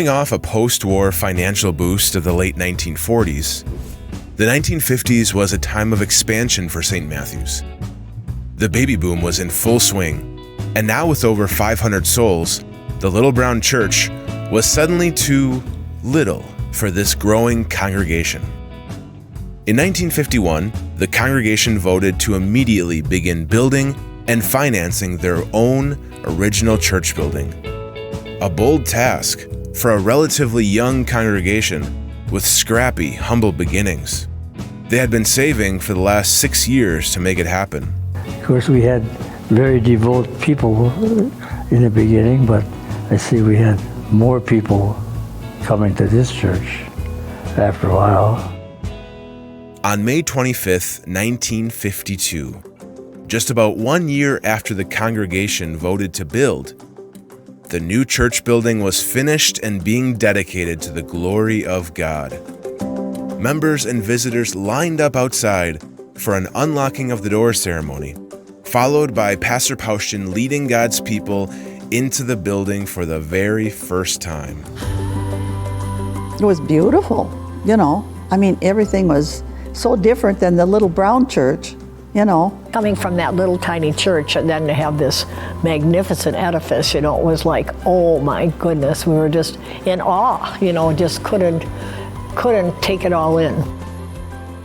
Coming off a post-war financial boost of the late 1940s, the 1950s was a time of expansion for St. Matthew's. The baby boom was in full swing, and now with over 500 souls, the Little Brown Church was suddenly too little for this growing congregation. In 1951, the congregation voted to immediately begin building and financing their own original church building. A bold task for a relatively young congregation with scrappy, humble beginnings. They had been saving for the last 6 years to make it happen. Of course, we had very devout people in the beginning, but I see we had more people coming to this church after a while. On May 25th, 1952, just about 1 year after the congregation voted to build, the new church building was finished and being dedicated to the glory of God. Members and visitors lined up outside for an unlocking of the door ceremony, followed by Pastor Paustian leading God's people into the building for the very first time. It was beautiful, everything was so different than the Little Brown Church, Coming from that little tiny church and then to have this magnificent edifice, it was like, oh my goodness, we were just in awe, just couldn't take it all in.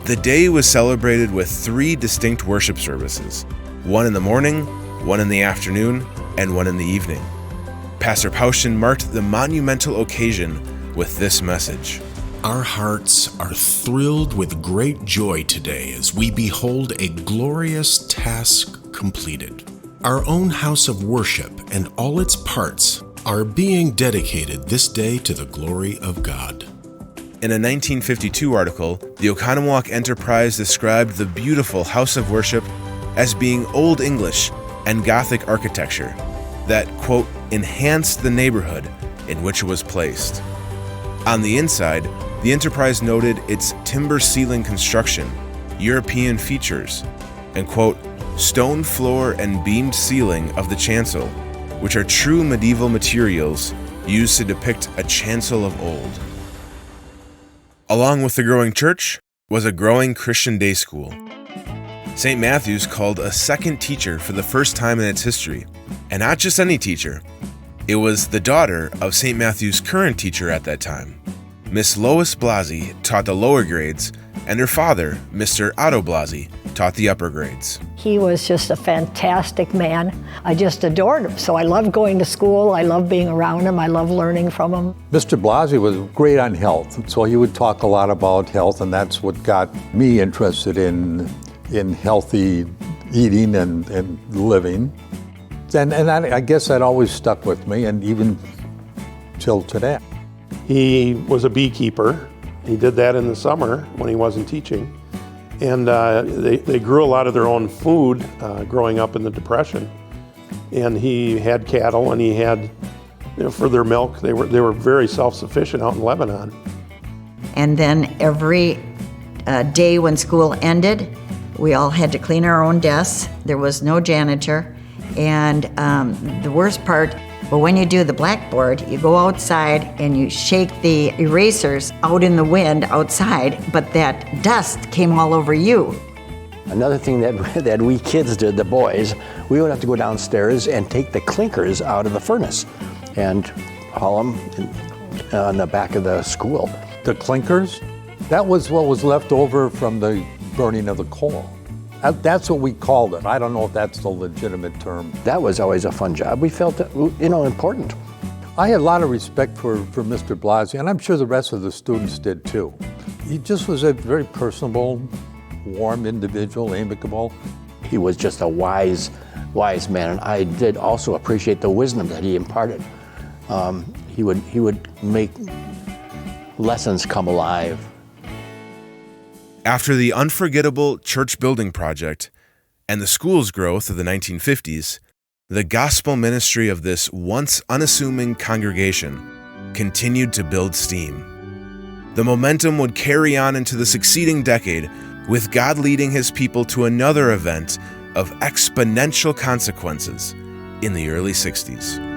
The day was celebrated with 3 distinct worship services, one in the morning, one in the afternoon, and one in the evening. Pastor Paustian marked the monumental occasion with this message. Our hearts are thrilled with great joy today as we behold a glorious task completed. Our own house of worship and all its parts are being dedicated this day to the glory of God. In a 1952 article, the Oconomowoc Enterprise described the beautiful house of worship as being Old English and Gothic architecture that, quote, enhanced the neighborhood in which it was placed. On the inside, the Enterprise noted its timber ceiling construction, European features, and, quote, stone floor and beamed ceiling of the chancel, which are true medieval materials used to depict a chancel of old. Along with the growing church was a growing Christian day school. St. Matthew's called a second teacher for the first time in its history, and not just any teacher. It was the daughter of St. Matthew's current teacher at that time. Miss Lois Blasi taught the lower grades, and her father, Mr. Otto Blasi, taught the upper grades. He was just a fantastic man. I just adored him. So I loved going to school. I loved being around him. I loved learning from him. Mr. Blasi was great on health. So he would talk a lot about health, and that's what got me interested in healthy eating and living. And I guess that always stuck with me, and even till today. He was a beekeeper. He did that in the summer when he wasn't teaching. And they grew a lot of their own food growing up in the Depression. And he had cattle, and he had, for their milk, they were very self-sufficient out in Lebanon. And then every day when school ended, we all had to clean our own desks. There was no janitor. And the worst part, but when you do the blackboard, you go outside and you shake the erasers out in the wind outside, but that dust came all over you. Another thing that we kids did, the boys, we would have to go downstairs and take the clinkers out of the furnace and haul them on the back of the school. The clinkers? That was what was left over from the burning of the coal. That's what we called it. I don't know if that's the legitimate term. That was always a fun job. We felt that, important. I had a lot of respect for Mr. Blasi, and I'm sure the rest of the students did too. He just was a very personable, warm individual, amicable. He was just a wise man, and I did also appreciate the wisdom that he imparted. He would make lessons come alive. After the unforgettable church building project and the school's growth of the 1950s, the gospel ministry of this once unassuming congregation continued to build steam. The momentum would carry on into the succeeding decade, with God leading his people to another event of exponential consequences in the early 60s.